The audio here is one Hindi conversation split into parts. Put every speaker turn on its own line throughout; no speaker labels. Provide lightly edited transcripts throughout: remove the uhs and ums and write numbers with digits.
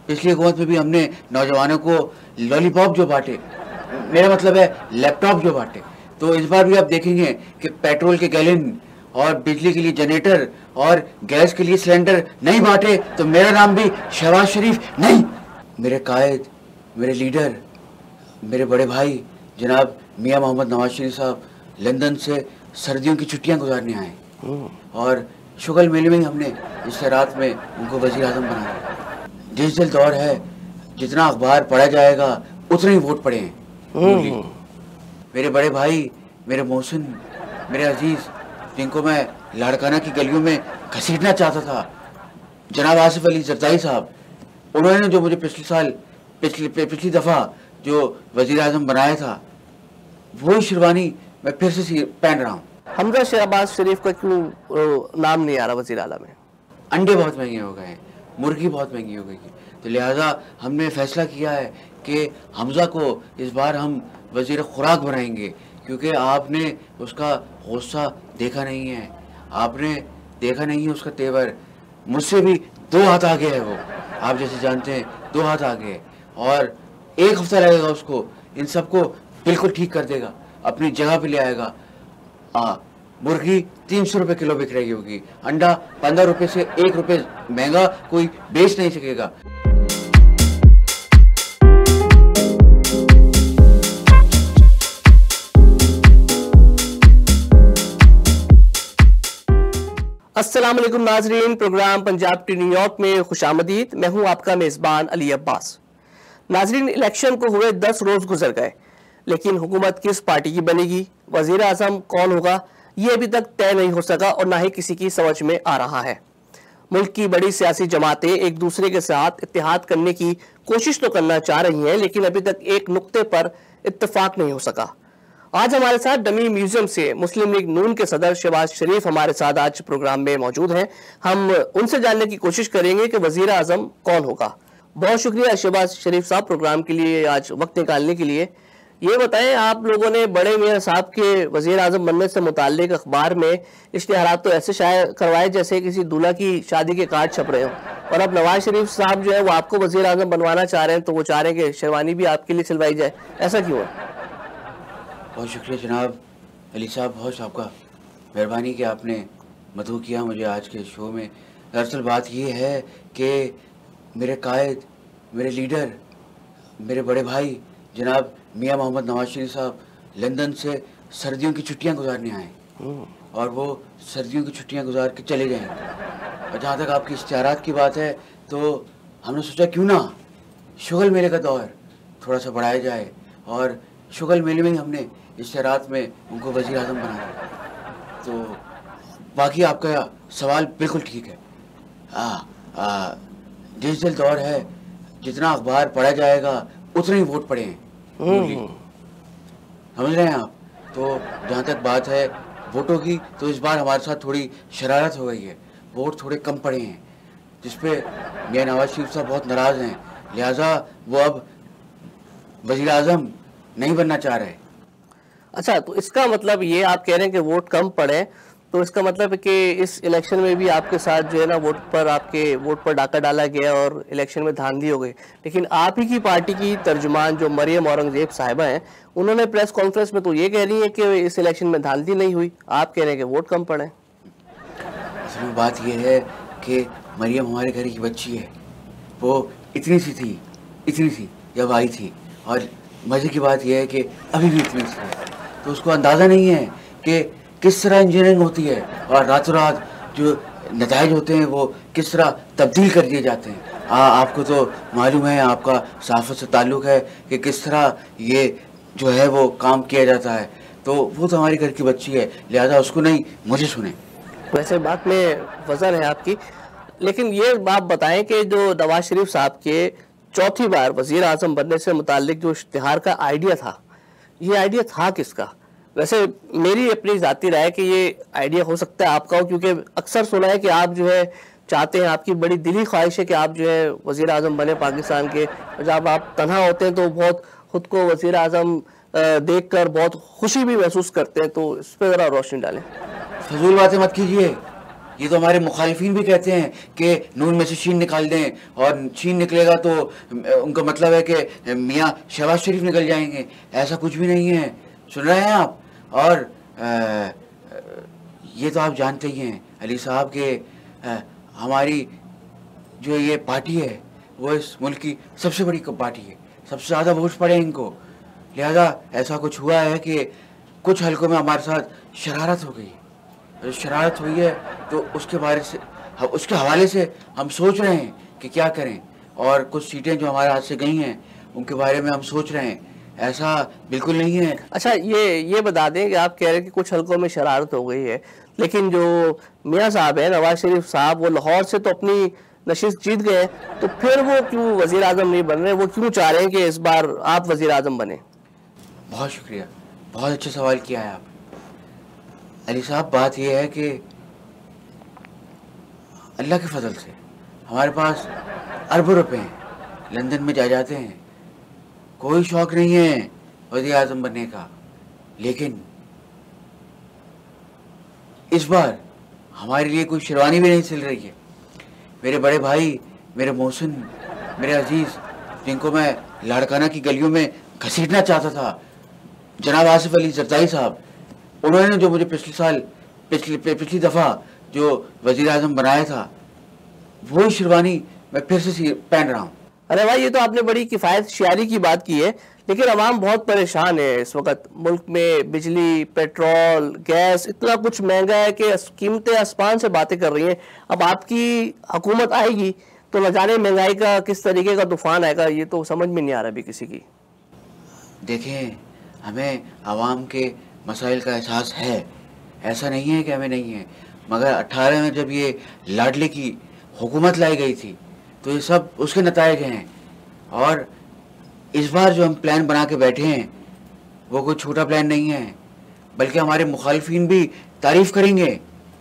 पिछली हुकूमत में भी हमने नौजवानों को लॉलीपॉप जो बांटे, मेरा मतलब है लैपटॉप जो बांटे, तो इस बार भी आप देखेंगे कि पेट्रोल के गैलन और बिजली के लिए जनरेटर और गैस के लिए सिलेंडर नहीं बांटे तो मेरा नाम भी शहबाज शरीफ नहीं। मेरे कायद, मेरे लीडर, मेरे बड़े भाई जनाब मियां मोहम्मद नवाज शरीफ साहब लंदन से सर्दियों की छुट्टियां गुजारने आए और शुगल मेले में ही हमने इस रात में उनको वजीर आजम बनाया। डिजिटल दौर है, जितना अखबार पढ़ा जाएगा उतने ही वोट पड़े हैं। मेरे बड़े भाई, मेरे मोहसिन, मेरे अजीज, जिनको मैं लाड़काना की गलियों में घसीटना चाहता था, जनाब आसिफ अली जरदारी साहब, उन्होंने जो मुझे पिछली दफ़ा जो वजीर आजम बनाया था, वही शेरवानी मैं फिर से पहन रहा हूँ।
हमजा शहबाज शरीफ का क्यों नाम नहीं आ रहा वजीर आला में?
अंडे बहुत महंगे हो गए हैं, मुर्गी बहुत महंगी हो गई है, तो लिहाजा हमने फैसला किया है कि हमजा को इस बार हम वजीर खुराक बनाएंगे, क्योंकि आपने उसका गुस्सा देखा नहीं है, आपने देखा नहीं है उसका तेवर। मुझसे भी 2 हाथ आगे है वो, आप जैसे जानते हैं 2 हाथ आगे, और 1 हफ्ता लगेगा उसको इन सबको बिल्कुल ठीक कर देगा, अपनी जगह पे ले आएगा। मुर्गी 300 रुपये किलो बिक रही होगी, अंडा 15 रुपये से 1 रुपये महंगा कोई बेच नहीं सकेगा।
अस्सलाम वालेकुम नाजरीन, प्रोग्राम पंजाब टी न्यूयॉर्क में खुशामदीद। मैं हूं आपका मेज़बान अली अब्बास। नाजरीन, इलेक्शन को हुए 10 रोज गुजर गए, लेकिन हुकूमत किस पार्टी की बनेगी, वजीर आज़म कौन होगा, ये अभी तक तय नहीं हो सका और ना ही किसी की समझ में आ रहा है। मुल्क की बड़ी सियासी जमातें एक दूसरे के साथ इत्तेहाद करने की कोशिश तो करना चाह रही हैं, लेकिन अभी तक एक नुक्ते पर इत्तेफाक नहीं हो सका। आज हमारे साथ डमी म्यूजियम से मुस्लिम लीग नून के सदर शहबाज शरीफ हमारे साथ आज प्रोग्राम में मौजूद हैं। हम उनसे जानने की कोशिश करेंगे कि वजीर आजम कौन होगा। बहुत शुक्रिया शहबाज शरीफ साहब प्रोग्राम के लिए आज वक्त निकालने के लिए। ये बताएं, आप लोगों ने बड़े मियां साहब के वजीर आजम बनने से मुताल्लिक अखबार में इश्तिहारात तो ऐसे शाये करवाए जैसे किसी दूल्हा की शादी के कार्ड छप रहे हो, और अब नवाज शरीफ साहब जो है वो आपको वजीर आजम बनवाना चाह रहे हैं, तो वो चाह रहे हैं कि शेरवानी भी आपके लिए सिलवाई जाए। ऐसा क्यों है?
बहुत शुक्रिया जनाब अली साहब, बहुत आपका मेहरबानी कि आपने मदऊ किया मुझे आज के शो में। दरअसल बात ये है कि मेरे कायद, मेरे लीडर, मेरे बड़े भाई जनाब मियां मोहम्मद नवाज शरीफ साहब लंदन से सर्दियों की छुट्टियां गुजारने आए और वो सर्दियों की छुट्टियां गुजार के चले जाएंगे। और जहाँ तक आपकी इश्तिहारात की बात है, तो हमने सोचा क्यों ना शुगल मेले का दौर थोड़ा सा बढ़ाया जाए, और शुगल मेले में ही हमने इश्तिहारात में उनको वज़ीर आज़म बनाया। तो बाकी आपका सवाल बिल्कुल ठीक है। डिजिटल दौर है, जितना अखबार पढ़ा जाएगा उतने ही वोट पड़े हैं। समझ रहे हैं आप? तो जहाँ तक बात है वोटों की, तो इस बार हमारे साथ थोड़ी शरारत हो गई है, वोट थोड़े कम पड़े हैं, जिसपे मियां नवाज शरीफ साहब बहुत नाराज़ हैं, लिहाजा वो अब वज़ीर आज़म नहीं बनना चाह रहे।
अच्छा, तो इसका मतलब ये आप कह रहे हैं कि वोट कम पड़े, तो इसका मतलब है कि इस इलेक्शन में भी आपके साथ जो है ना आपके वोट पर डाका डाला गया और इलेक्शन में धांधली हो गई। लेकिन आप ही की पार्टी की तर्जुमान जो मरियम औरंगजेब साहिबा हैं, उन्होंने प्रेस कॉन्फ्रेंस में तो ये कह रही है कि इस इलेक्शन में धांधली नहीं हुई, आप कह रहे हैं कि वोट कम पड़े।
असल में बात यह है कि मरियम हमारे घर की बच्ची है, वो इतनी सी जब आई थी, और मज़े की बात यह है कि अभी भी इतनी सी है, तो उसको अंदाज़ा नहीं है कि किस तरह इंजीनियरिंग होती है और रातों रात जो नताइज होते हैं वो किस तरह तब्दील कर दिए जाते हैं। आपको तो मालूम है, आपका सहाफ़त से ताल्लुक़ है कि किस तरह ये जो है वो काम किया जाता है। तो वो तो हमारे घर की बच्ची है, लिहाजा उसको नहीं, मुझे सुने।
वैसे बात में वज़न है आपकी, लेकिन ये बात बताएं कि जो नवाज शरीफ साहब के चौथी बार वज़ीर आज़म बनने से मुताल्लिक जो इश्तिहार का आइडिया था, ये आइडिया था किसका? वैसे मेरी अपनी ज़ाती राय है कि ये आइडिया हो सकता है आपका हो, क्योंकि अक्सर सुना है कि आप जो है चाहते हैं, आपकी बड़ी दिली ख्वाहिश है कि आप जो है वज़ीर आज़म बने पाकिस्तान के। जब आप तन्हा होते हैं तो बहुत ख़ुद को वज़ीर आज़म देखकर बहुत खुशी भी महसूस करते हैं, तो इस पर ज़रा रोशनी डालें।
फजूल बातें मत कीजिए, ये तो हमारे मुखालिफिन भी कहते हैं कि नून में से शीन निकाल दें, और शीन निकलेगा तो उनका मतलब है कि मियाँ शहबाज शरीफ निकल जाएंगे। ऐसा कुछ भी नहीं है, सुन रहे हैं आप। और ये तो आप जानते ही हैं अली साहब के हमारी जो ये पार्टी है वो इस मुल्क की सबसे बड़ी पार्टी है, सबसे ज़्यादा वोट पड़े इनको। लिहाजा ऐसा कुछ हुआ है कि कुछ हलकों में हमारे साथ शरारत हो गई। जो शरारत हुई है तो उसके बारे से, उसके हवाले से हम सोच रहे हैं कि क्या करें, और कुछ सीटें जो हमारे हाथ से गई हैं उनके बारे में हम सोच रहे हैं। ऐसा बिल्कुल नहीं है।
अच्छा, ये बता दें कि आप कह रहे हैं कि कुछ हलकों में शरारत हो गई है, लेकिन जो मियाँ साहब है नवाज शरीफ साहब, वो लाहौर से तो अपनी नशिस्त जीत गए, तो फिर वो क्यों वजीर आजम नहीं बन रहे? वो क्यों चाह रहे हैं कि इस बार आप वजीर आजम बने?
बहुत शुक्रिया, बहुत अच्छा सवाल किया है आप अली साहब। बात यह है कि अल्लाह के फजल से हमारे पास अरबों रुपए हैं, लंदन में जा जाते हैं, कोई शौक नहीं है वज़ीर आज़म बनने का। लेकिन इस बार हमारे लिए कोई शेरवानी भी नहीं सिल रही है। मेरे बड़े भाई, मेरे मोहसिन, मेरे अजीज़, जिनको मैं लाड़काना की गलियों में घसीटना चाहता था, जनाब आसिफ अली जरदारी साहब, उन्होंने जो मुझे पिछली दफ़ा जो वज़ीर आज़म बनाया था, वही शेरवानी मैं फिर से पहन रहा हूँ।
अरे भाई, ये तो आपने बड़ी किफ़ायत शायरी की बात की है, लेकिन अवाम बहुत परेशान है इस वक्त। मुल्क में बिजली, पेट्रोल, गैस इतना कुछ महंगा है कि कीमतें आसमान से बातें कर रही हैं। अब आपकी हुकूमत आएगी तो न जाने महंगाई का किस तरीके का तूफान आएगा, ये तो समझ में नहीं आ रहा अभी किसी की।
देखें, हमें आवाम के मसाइल का एहसास है, ऐसा नहीं है कि हमें नहीं है, मगर 18 में जब ये लाडले की हुकूमत लाई गई थी तो ये सब उसके नतायज हैं। और इस बार जो हम प्लान बना के बैठे हैं वो कोई छोटा प्लान नहीं है, बल्कि हमारे मुखालिफिन भी तारीफ़ करेंगे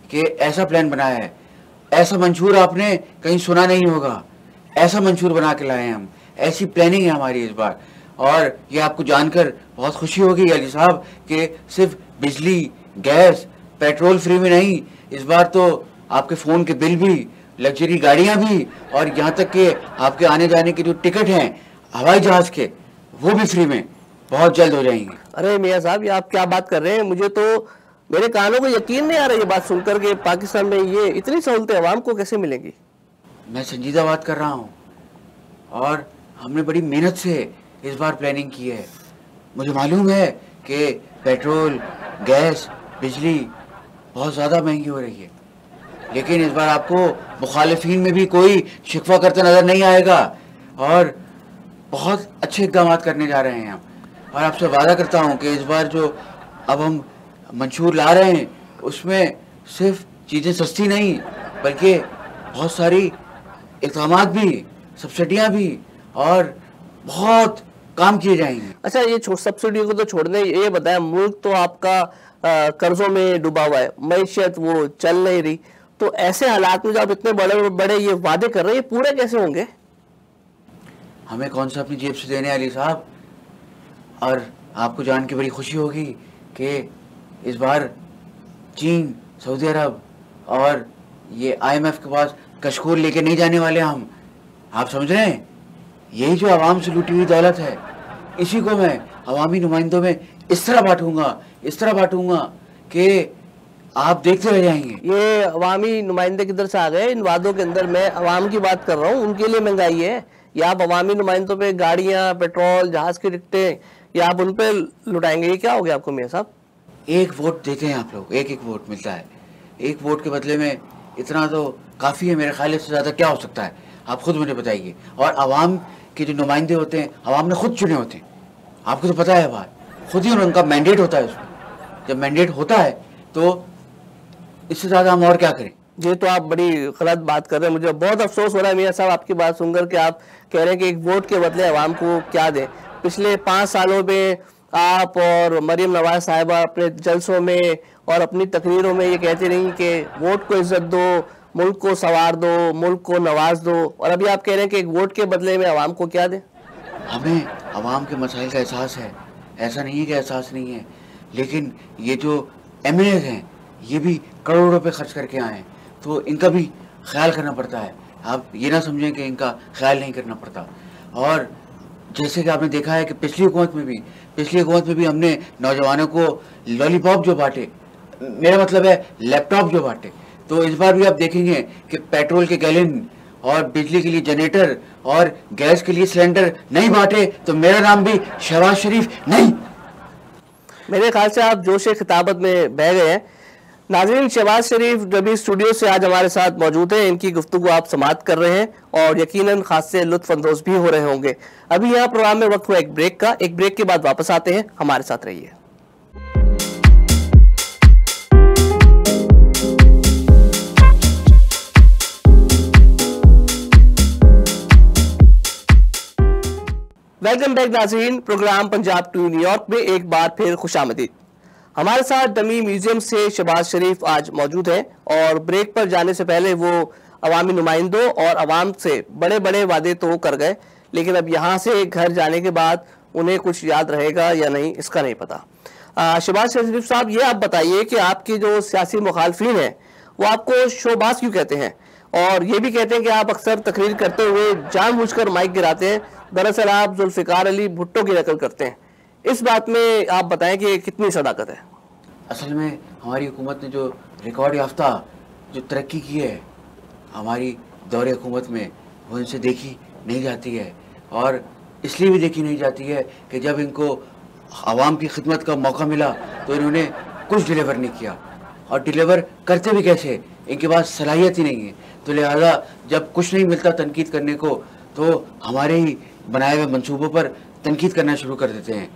कि ऐसा प्लान बनाया है, ऐसा मंशूर आपने कहीं सुना नहीं होगा, ऐसा मंशूर बना के लाए हैं हम, ऐसी प्लानिंग है हमारी इस बार। और ये आपको जानकर बहुत खुशी होगी अली साहब कि सिर्फ बिजली, गैस, पेट्रोल फ्री में नहीं, इस बार तो आपके फ़ोन के बिल भी, लग्जरी गाड़ियां भी, और यहाँ तक कि आपके आने जाने के जो टिकट हैं हवाई जहाज़ के, वो भी फ्री में बहुत जल्द हो जाएंगे।
अरे मियाँ साहब, ये आप क्या बात कर रहे हैं? मुझे तो मेरे कानों को यकीन नहीं आ रहा ये बात सुनकर के पाकिस्तान में ये इतनी सहूलतें अवाम को कैसे मिलेंगी।
मैं संजीदा बात कर रहा हूँ, और हमने बड़ी मेहनत से इस बार प्लानिंग की है। मुझे मालूम है कि पेट्रोल, गैस, बिजली बहुत ज़्यादा महंगी हो रही है, लेकिन इस बार आपको मुखालिफिन में भी कोई शिकवा करता नज़र नहीं आएगा, और बहुत अच्छे इक़दाम करने जा रहे हैं हम। और आपसे वादा करता हूँ कि इस बार जो अब हम मंशूर ला रहे हैं उसमें सिर्फ चीज़ें सस्ती नहीं, बल्कि बहुत सारी इक़दाम भी, सब्सिडियाँ भी, और बहुत काम किए जाएंगे।
अच्छा, ये सब्सिडी को तो छोड़ने, ये बताया मुल्क तो आपका कर्जों में डूबा हुआ है, मईशत वो चल नहीं रही, तो ऐसे हालात में जो आप इतने बड़े बड़े ये वादे कर रहे हैं, ये पूरे कैसे होंगे?
हमें कौन सा अपनी जेब से देने अली साहब। और आपको जान के बड़ी खुशी होगी कि इस बार चीन, सऊदी अरब और ये IMF के पास कशकोर लेके नहीं जाने वाले हम। आप समझ रहे हैं, यही जो आवाम से लूटी हुई दौलत है, इसी को मैं अवामी नुमाइंदों में इस तरह बांटूंगा कि आप देखते रह जाएंगे।
ये अवामी नुमाइंदे किधर से आ गए इन वादों के अंदर? मैं अवाम की बात कर रहा हूँ, उनके लिए महंगाई है, या आप अवामी नुमाइंदों पे गाड़ियाँ, पेट्रोल, जहाज की टिकटें, या आप उन पे लुटाएंगे? ये क्या हो गया आपको मियाँ साहब?
एक वोट देते हैं आप लोग, एक वोट मिलता है, एक वोट के बदले में इतना तो काफ़ी है मेरे ख्याल से। ज़्यादा क्या हो सकता है, आप खुद मुझे बताइए। और आवाम के जो नुमाइंदे होते हैं, आवाम ने खुद चुने होते हैं, आपको तो पता है बात, खुद ही उनका मैंडेट होता है उसमें। जब मैंडेट होता है तो इससे ज़्यादा हम और क्या करें।
ये तो आप बड़ी गलत बात कर रहे हैं, मुझे बहुत अफसोस हो रहा है मियाँ साहब आपकी बात सुनकर कि आप कह रहे हैं कि एक वोट के बदले अवाम को क्या दें। पिछले 5 सालों में आप और मरीम नवाज साहिबा अपने जलसों में और अपनी तकरीरों में ये कहते रही कि वोट को इज्जत दो, मुल्क को संवार दो, मुल्क को नवाज दो, और अभी आप कह रहे हैं कि एक वोट के बदले में अवाम को क्या दें।
हमें अवाम के मसाइल का एहसास है, ऐसा नहीं है कि एहसास नहीं है, लेकिन ये जो MLAs हैं ये भी करोड़ों रुपए खर्च करके आए हैं, तो इनका भी ख्याल करना पड़ता है। आप ये ना समझें कि इनका ख्याल नहीं करना पड़ता। और जैसे कि आपने देखा है कि पिछली हुकूमत में भी हमने नौजवानों को लॉलीपॉप जो बांटे, मेरा मतलब है लैपटॉप जो बांटे, तो इस बार भी आप देखेंगे कि पेट्रोल के गैलन और बिजली के लिए जनरेटर और गैस के लिए सिलेंडर नहीं बांटे तो मेरा नाम भी शहबाज शरीफ नहीं।
मेरे ख्याल से आप जोश खिताबत में बह गए हैं। नाज़रीन, शहबाज शरीफ जब स्टूडियो से आज हमारे साथ मौजूद हैं, इनकी गुफ्तगू आप समाअत कर रहे हैं और यकीनन खास से लुत्फ अंदोज भी हो रहे होंगे। अभी यहाँ प्रोग्राम में वक्त हुआ एक ब्रेक का, एक ब्रेक के बाद वापस आते हैं, हमारे साथ रहिए। वेलकम बैक नाज़रीन, प्रोग्राम पंजाब टू न्यूयॉर्क में एक बार फिर खुशामदीद। हमारे साथ डमी म्यूजियम से शहबाज शरीफ आज मौजूद हैं और ब्रेक पर जाने से पहले वो अवामी नुमाइंदों और अवाम से बड़े बड़े वादे तो कर गए, लेकिन अब यहाँ से घर जाने के बाद उन्हें कुछ याद रहेगा या नहीं इसका नहीं पता। शहबाज शरीफ साहब, ये आप बताइए कि आपके जो सियासी मुखालफिन हैं वो आपको शोबाज क्यों कहते हैं, और ये भी कहते हैं कि आप अक्सर तकरीर करते हुए जानबूझकर माइक गिराते हैं, दरअसल आप जुल्फ़िकार अली भुट्टो की नकल करते हैं। इस बात में आप बताएं कि कितनी सदाकत है।
असल में हमारी हुकूमत ने जो रिकॉर्ड याफ्ता जो तरक्की की है हमारी दौरे हुकूमत में, वो इनसे देखी नहीं जाती है। और इसलिए भी देखी नहीं जाती है कि जब इनको आवाम की खिदमत का मौका मिला तो इन्होंने कुछ डिलीवर नहीं किया, और डिलीवर करते भी कैसे, इनके पास सलाहियत ही नहीं है। तो लिहाजा जब कुछ नहीं मिलता तनकीद करने को, तो हमारे ही बनाए हुए मंसूबों पर तनकीद करना शुरू कर देते हैं।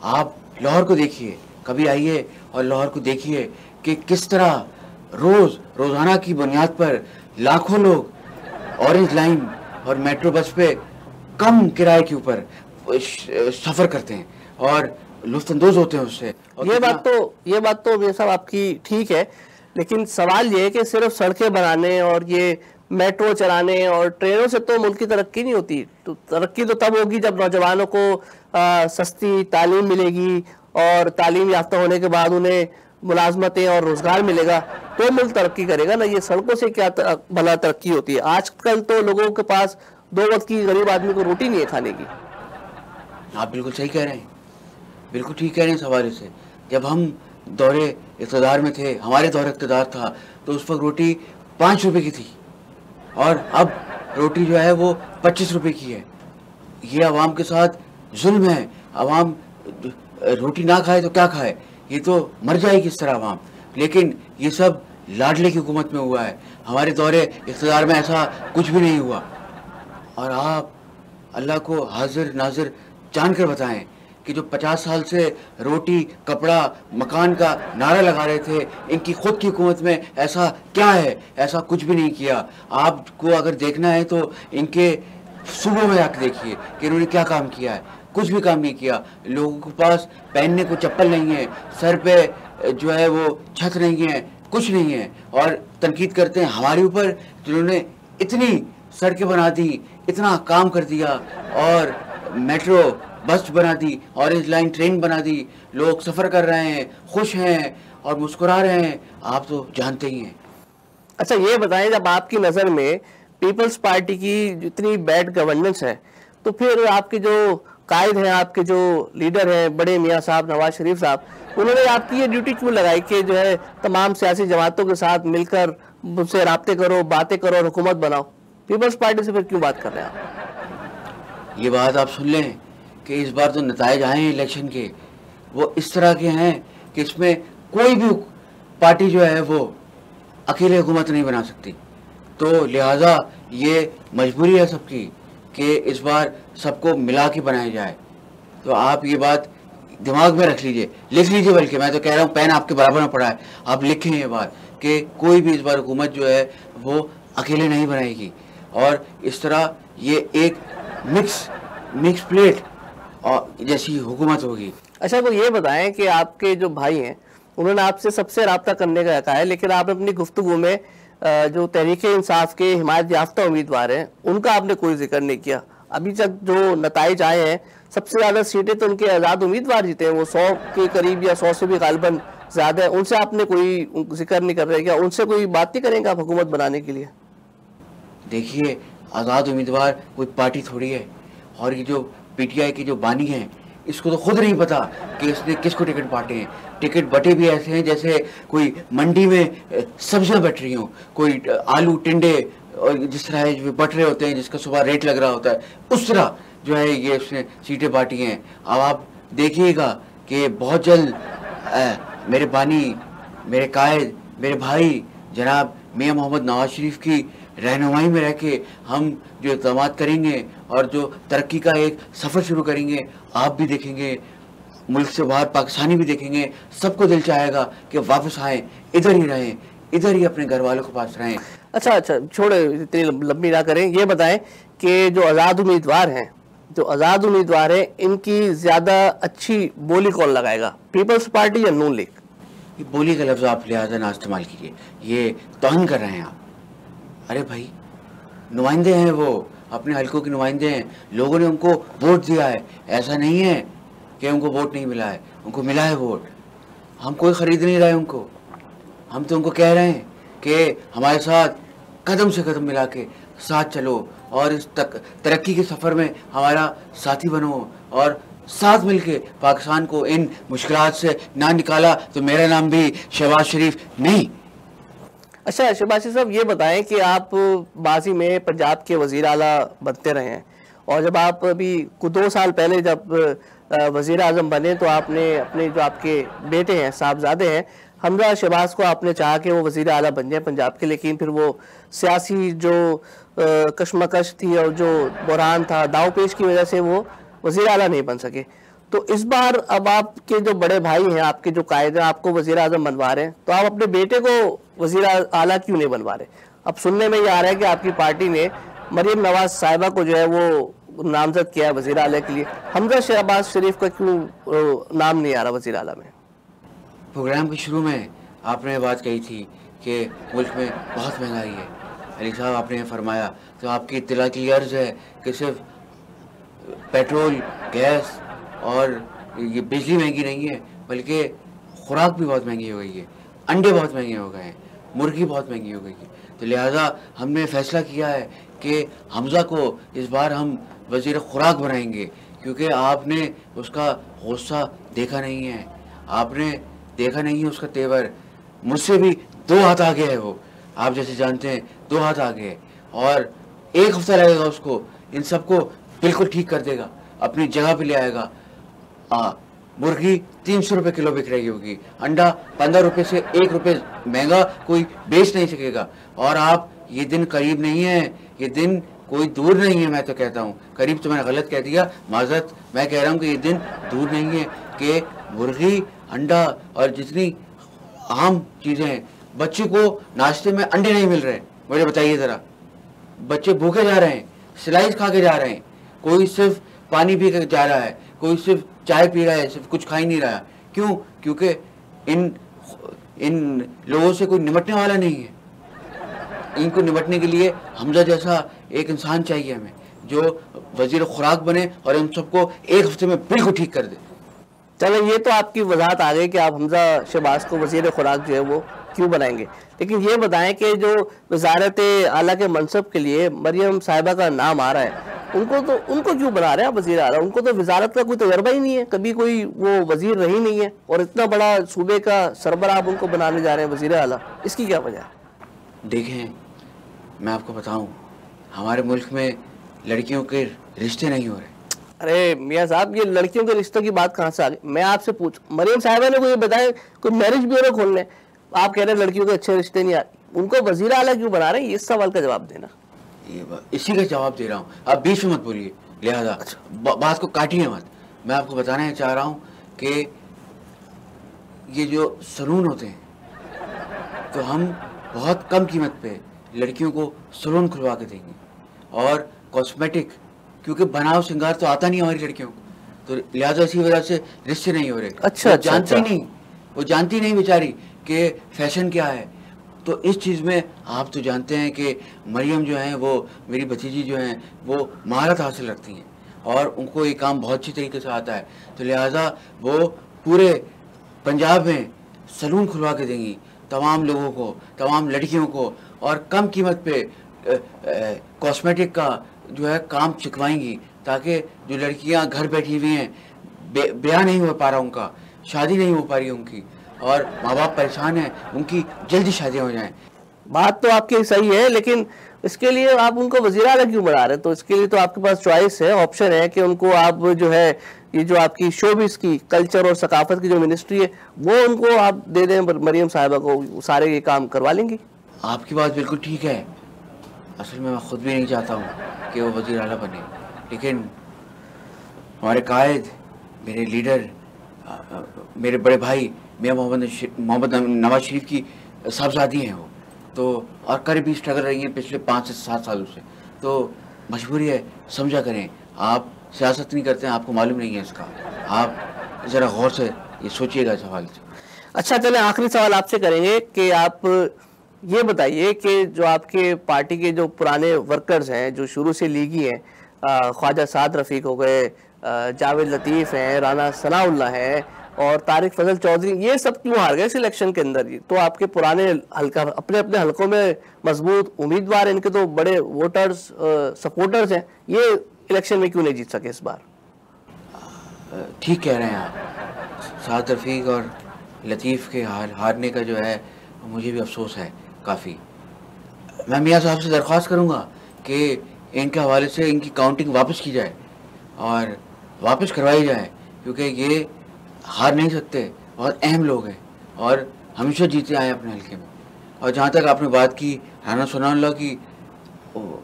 आप लाहौर को देखिए, कभी आइए और लाहौर को देखिए कि किस तरह रोज़ाना की बुनियाद पर लाखों लोग ऑरेंज लाइन और मेट्रो बस पे कम किराए के ऊपर सफ़र करते हैं और लुत्फ़अंदोज़ होते हैं उससे।
ये बात तो ये सब आपकी ठीक है, लेकिन सवाल ये है कि सिर्फ सड़कें बनाने और ये मेट्रो चलाने और ट्रेनों से तो मुल्क की तरक्की नहीं होती। तो तरक्की तो तब होगी जब नौजवानों को सस्ती तालीम मिलेगी और तालीम याफ्ता होने के बाद उन्हें मुलाजमतें और रोजगार मिलेगा, तो मुल्क तरक्की करेगा ना। ये सड़कों से क्या भला तरक्की होती है। आजकल तो लोगों के पास 2 वक्त की गरीब आदमी को रोटी नहीं है खाने की।
आप बिल्कुल सही कह रहे हैं, बिल्कुल ठीक कह रहे हैं इस हवाले से। जब हम दौरे इक़्तिदार में थे, हमारे दौरे इक़्तिदार था, तो उस वक्त रोटी 5 रुपए की थी और अब रोटी जो है वो 25 रुपए की है। ये आवाम के साथ जुल्म है। आवाम रोटी ना खाए तो क्या खाए, ये तो मर जाएगी इस तरह आवाम। लेकिन ये सब लाडले की हुकूमत में हुआ है, हमारे दौरे इक़्तिदार में ऐसा कुछ भी नहीं हुआ। और आप अल्लाह को हाजिर नाजिर जानकर बताएं कि जो 50 साल से रोटी कपड़ा मकान का नारा लगा रहे थे, इनकी खुद की हुकूमत में ऐसा क्या है, ऐसा कुछ भी नहीं किया। आपको अगर देखना है तो इनके सूबों में आकर देखिए कि इन्होंने क्या काम किया है। कुछ भी काम नहीं किया। लोगों के पास पहनने को चप्पल नहीं है, सर पे जो है वो छत नहीं है, कुछ नहीं है, और तनकीद करते हैं हमारे ऊपर जिन्होंने इतनी सड़कें बना दी, इतना काम कर दिया, और मेट्रो बस बना दी, ऑरेंज लाइन ट्रेन बना दी। लोग सफ़र कर रहे हैं, खुश हैं और मुस्कुरा रहे हैं। आप तो जानते ही हैं।
अच्छा, ये बताएं, जब आपकी नज़र में पीपल्स पार्टी की जितनी बैड गवर्नेंस है, तो फिर आपके जो कायद हैं, आपके जो लीडर हैं बड़े मियाँ साहब नवाज शरीफ साहब, उन्होंने आपकी ये ड्यूटी क्यों लगाई कि जो है तमाम सियासी जमातों के साथ मिलकर उनसे राब्ते करो, बातें करो और हुकूमत बनाओ। पीपल्स पार्टी से फिर क्यों बात कर रहे हैं आप?
ये बात आप सुन लें कि इस बार तो नताइज आए हैं इलेक्शन के, वो इस तरह के हैं कि इसमें कोई भी पार्टी जो है वो अकेले हुकूमत नहीं बना सकती। तो लिहाजा ये मजबूरी है सबकी कि इस बार सबको मिला के बनाया जाए। तो आप ये बात दिमाग में रख लीजिए, लिख लीजिए, बल्कि मैं तो कह रहा हूँ पेन आपके बराबर में पड़ा है, आप लिखें ये बात कि कोई भी इस बार हुकूमत जो है वो अकेले नहीं बनाएगी। और इस तरह ये एक मिक्स प्लेट और जैसी हुकूमत होगी।
अच्छा, तो ये बताएं कि आपके जो भाई हैं उन्होंने आपसे सबसे रब्ता करने का कहा है, लेकिन आपने अपनी गुफ्तगू में जो तहरीक इंसाफ के हिमायत याफ्ता उम्मीदवार हैं उनका आपने कोई जिक्र नहीं किया। अभी तक जो नताइज आए हैं, सबसे ज़्यादा सीटें तो उनके आज़ाद उम्मीदवार जीते हैं, वो 100 के करीब या 100 से भी गालिबन ज्यादा है, उनसे आपने कोई जिक्र नहीं कर रहे क्या? उनसे कोई बात नहीं करेंगे आप हुकूमत बनाने के लिए?
देखिए, आज़ाद उम्मीदवार कोई पार्टी थोड़ी है, और ये जो पीटीआई के जो बानी हैं, इसको तो खुद नहीं पता कि इसने किसको टिकट बांटे हैं। टिकट बटे भी ऐसे हैं जैसे कोई मंडी में सब्जियां बट रही हों, कोई आलू टिंडे और जिस तरह जो बट रहे होते हैं, जिसका सुबह रेट लग रहा होता है, उस तरह जो है ये उसने सीटें बांटी हैं। अब आप देखिएगा कि बहुत जल्द मेरे बानी, मेरे कायद, मेरे भाई जनाब मियां मोहम्मद नवाज शरीफ की रहनुमाई में रह के हम जो इक़दाम करेंगे और जो तरक्की का एक सफ़र शुरू करेंगे, आप भी देखेंगे, मुल्क से बाहर पाकिस्तानी भी देखेंगे, सबको दिल चाहेगा कि वापस आएँ, इधर ही रहें, इधर ही अपने घर वालों के पास रहें।
अच्छा, छोड़े, इतनी लंबी ना करें, ये बताएं कि जो आज़ाद उम्मीदवार हैं, इनकी ज़्यादा अच्छी बोली कौन लगाएगा, पीपल्स पार्टी या नून लीग?
ये बोली का लफ्ज़ आप लिहाजा ना इस्तेमाल कीजिए, ये तौहीन कर रहे हैं आप। अरे भाई, नुमाइंदे हैं वो, अपने हल्कों के नुमाइंदे हैं, लोगों ने उनको वोट दिया है। ऐसा नहीं है कि उनको वोट नहीं मिला है, उनको मिला है वोट। हम कोई ख़रीद नहीं रहे उनको, हम तो उनको कह रहे हैं कि हमारे साथ कदम से कदम मिला के साथ चलो और इस तरक्की के सफ़र में हमारा साथी बनो, और साथ मिलके पाकिस्तान को इन मुश्किलात से ना निकाला तो मेरा नाम भी शहबाज शरीफ नहीं।
अच्छा शहबाज शरीफ साहब, ये बताएं कि आप माजी में पंजाब के वज़ीर आला बनते रहे हैं, और जब आप अभी 2 साल पहले जब वज़ीर आज़म बने तो आपने अपने जो आपके बेटे हैं, साहबजादे हैं, हमजा शहबाज को आपने चाहा कि वो वज़ीर आला बन जाए पंजाब के, लेकिन फिर वो सियासी जो कशमकश थी और जो बहरान था, दाव पेश की वजह से वो वज़ीर आला नहीं बन सके। तो इस बार अब आपके जो बड़े भाई हैं, आपके जो कायद हैं, आपको वज़ीर आज़म बनवा रहे हैं, तो आप अपने बेटे को वज़ीर आला क्यों नहीं बनवा रहे? अब सुनने में ये आ रहा है कि आपकी पार्टी ने मरियम नवाज साहिबा को जो है वो नामजद किया है वज़ीर आला के लिए, हमजा शहबाज शरीफ का क्यों नाम नहीं आ रहा वज़ीर आला में?
प्रोग्राम के शुरू में आपने बात कही थी कि मुल्क में बहुत महंगाई है। अली साहब, आपने फरमाया तो आपकी इत्तला की अर्ज़ है कि सिर्फ पेट्रोल, गैस और ये बिजली महंगी नहीं है, बल्कि खुराक भी बहुत महंगी हो गई है, अंडे बहुत महंगे हो गए हैं, मुर्गी बहुत महंगी हो गई है। तो लिहाजा हमने फ़ैसला किया है कि हमजा को इस बार हम वज़ीर खुराक बनाएंगे, क्योंकि आपने उसका गुस्सा देखा नहीं है, आपने देखा नहीं है उसका तेवर। मुझसे भी 2 हाथ आगे है वो, आप जैसे जानते हैं 2 हाथ आगे है, और 1 हफ्ता लगेगा उसको इन सबको बिल्कुल ठीक कर देगा, अपनी जगह पे ले आएगा। मुर्गी 300 रुपये किलो बिक रही होगी, अंडा 15 रुपये से 1 रुपये महंगा कोई बेच नहीं सकेगा। और आप, ये दिन करीब नहीं है, ये दिन कोई दूर नहीं है। मैं तो कहता हूँ करीब, तो मैंने गलत कह दिया, माजरत। मैं कह रहा हूँ कि ये दिन दूर नहीं है कि मुर्गी, अंडा और जितनी आम चीज़ें हैं, बच्चे को नाश्ते में अंडे नहीं मिल रहे। मुझे बताइए ज़रा, बच्चे भूखे जा रहे हैं, स्लाइस खा के जा रहे हैं, कोई सिर्फ पानी पी के जा रहा है, कोई सिर्फ चाय पी रहा है, सिर्फ कुछ खा ही नहीं रहा। क्यों? क्योंकि इन लोगों से कोई निपटने वाला नहीं है। इनको निपटने के लिए हमजा जैसा एक इंसान चाहिए हमें, जो वजीर खुराक बने और इन सबको 1 हफ्ते में बिल्कुल ठीक कर दे।
चलो, ये तो आपकी वजाहत आ गई कि आप हमजा शहबाज को वजीर खुराक जो है वो क्यों बनाएंगे, लेकिन ये बताएं कि जो वजारत आला के मनसब के लिए मरियम साहिबा का नाम आ रहा है, उनको क्यों बना रहे हैं आप वजीर आला? उनको तो वजारत का कोई तजर्बा ही नहीं है, कभी कोई वो वजीर रही नहीं है, और इतना बड़ा सूबे का सरबराह आप उनको बनाने जा रहे हैं वजीर आला, इसकी क्या वजह है?
देखें, मैं आपको बताऊं, हमारे मुल्क में लड़कियों के रिश्ते नहीं हो रहे।
अरे मियाँ साहब, ये लड़कियों के रिश्तों की बात कहाँ से आ गई? मैं आपसे पूछ, मरियम साहिबा ने कोई बताया कोई मैरिज ब्यूरो खोलने, आप कह रहे हैं लड़कियों के अच्छे रिश्ते नहीं आ रहे, उनको वजीर आला क्यों बना रहे हैं? इस सवाल का जवाब देना।
इसी का जवाब दे रहा हूँ, आप बीच में मत बोलिए, लिहाजा बात को काटिए मत। मैं आपको बताना चाह रहा हूँ कि ये जो सलून होते हैं, तो हम बहुत कम कीमत पे लड़कियों को सलून खुलवा के देंगे, और कॉस्मेटिक, क्योंकि बनाव श्रृंगार तो आता नहीं हमारी लड़कियों को, तो लिहाजा इसी वजह से रिश्ते नहीं हो रहे।
अच्छा,
वो जानती नहीं बेचारी कि फैशन क्या है। तो इस चीज़ में आप तो जानते हैं कि मरियम जो हैं, वो मेरी भतीजी जो हैं, वो महारत हासिल रखती हैं और उनको ये काम बहुत अच्छी तरीके से आता है। तो लिहाजा वो पूरे पंजाब में सलून खुलवा के देंगी तमाम लोगों को, तमाम लड़कियों को, और कम कीमत पे कॉस्मेटिक का जो है काम सिखवाएंगी, ताकि जो लड़कियां घर बैठी हुई हैं, ब्याह नहीं हो पा रहा उनका, शादी नहीं हो पा रही उनकी, और माँ बाप परेशान हैं, उनकी जल्दी शादियाँ हो जाएं।
बात तो आपकी सही है, लेकिन इसके लिए आप उनको वज़ीर आला क्यों बना रहे हैं? तो इसके लिए तो आपके पास चॉइस है, ऑप्शन है कि उनको आप जो है ये जो आपकी शोबिस की, कल्चर और सकाफत की जो मिनिस्ट्री है वो उनको आप दे दें मरियम साहिबा को, सारे ये काम करवा लेंगी।
आपकी बात बिल्कुल ठीक है। असल में मैं खुद भी नहीं चाहता हूँ कि वो वज़ीर आला बने, लेकिन हमारे कायद, मेरे लीडर, मेरे बड़े भाई मियां मोहम्मद नवाज शरीफ की साहबजादी हैं वो, तो और कर भी स्ट्रगल रही हैं पिछले 5 से 7 सालों से, तो मजबूरी है, समझा करें। आप सियासत नहीं करते हैं, आपको मालूम नहीं है इसका, आप ज़रा गौर से ये सोचिएगा इस सवाल से।
अच्छा, चले आखिरी सवाल आपसे करेंगे कि आप ये बताइए कि जो आपके पार्टी के जो पुराने वर्कर्स हैं, जो शुरू से लीगी हैं, ख्वाजा साद रफ़ीक हो गए, जावेद लतीफ़ हैं, राना सनाउल्लाह हैं और तारिक फजल चौधरी, ये सब क्यों हार गए इस इलेक्शन के अंदर? तो आपके पुराने हल्का, अपने अपने हलकों में मजबूत उम्मीदवार, इनके तो बड़े वोटर्स सपोर्टर्स हैं, ये इलेक्शन में क्यों नहीं जीत सके इस बार?
ठीक कह रहे हैं आप, साद रफ़ीक और लतीफ़ के हारने का जो है मुझे भी अफसोस है काफ़ी। मैं मियाँ साहब से दरख्वास्त करूँगा कि इनके हवाले से इनकी काउंटिंग वापस की जाए और वापस करवाई जाए, क्योंकि ये हार नहीं सकते, बहुत अहम लोग हैं और हमेशा जीते आए अपने हल्के में। और जहाँ तक आपने बात की राना सनाउल्लाह की,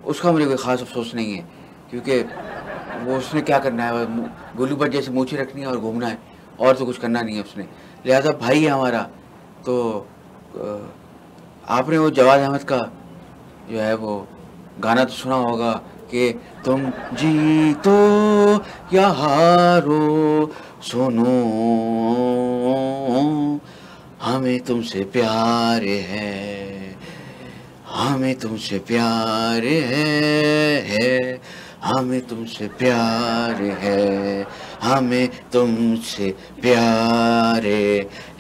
उसका मुझे कोई ख़ास अफसोस नहीं है, क्योंकि वो उसने क्या करना है, गोलू भट्ट जैसे मूछें रखनी है और घूमना है, और तो कुछ करना नहीं है उसने। लिहाजा भाई है हमारा। तो आपने वो जवाद अहमद का जो है वो गाना तो सुना होगा कि तुम जीतो या हारो सुनो, हमें तुमसे प्यार है, हमें तुमसे प्यार है, हमें तुमसे प्यार है, हमें तुमसे प्यार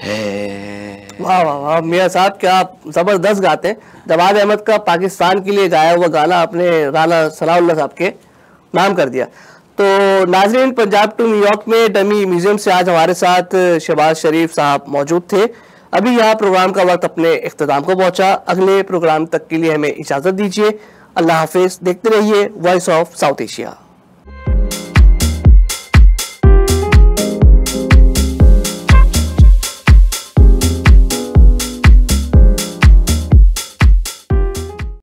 है।
वाह वाह वाह मियाँ साहब, क्या आप ज़बरदस्त गाते हैं। जवाद अहमद का पाकिस्तान के लिए गाया हुआ गाना आपने राना सनाउल्लाह साहब के नाम कर दिया। तो नाज़रीन, पंजाब टू न्यूयॉर्क में डमी म्यूजियम से आज हमारे साथ शहबाज शरीफ साहब मौजूद थे। अभी यहाँ प्रोग्राम का वक्त अपने इख्तिताम को पहुँचा। अगले प्रोग्राम तक के लिए हमें इजाज़त दीजिए। अल्लाह हाफिज़। देखते रहिए वॉइस ऑफ साउथ एशिया।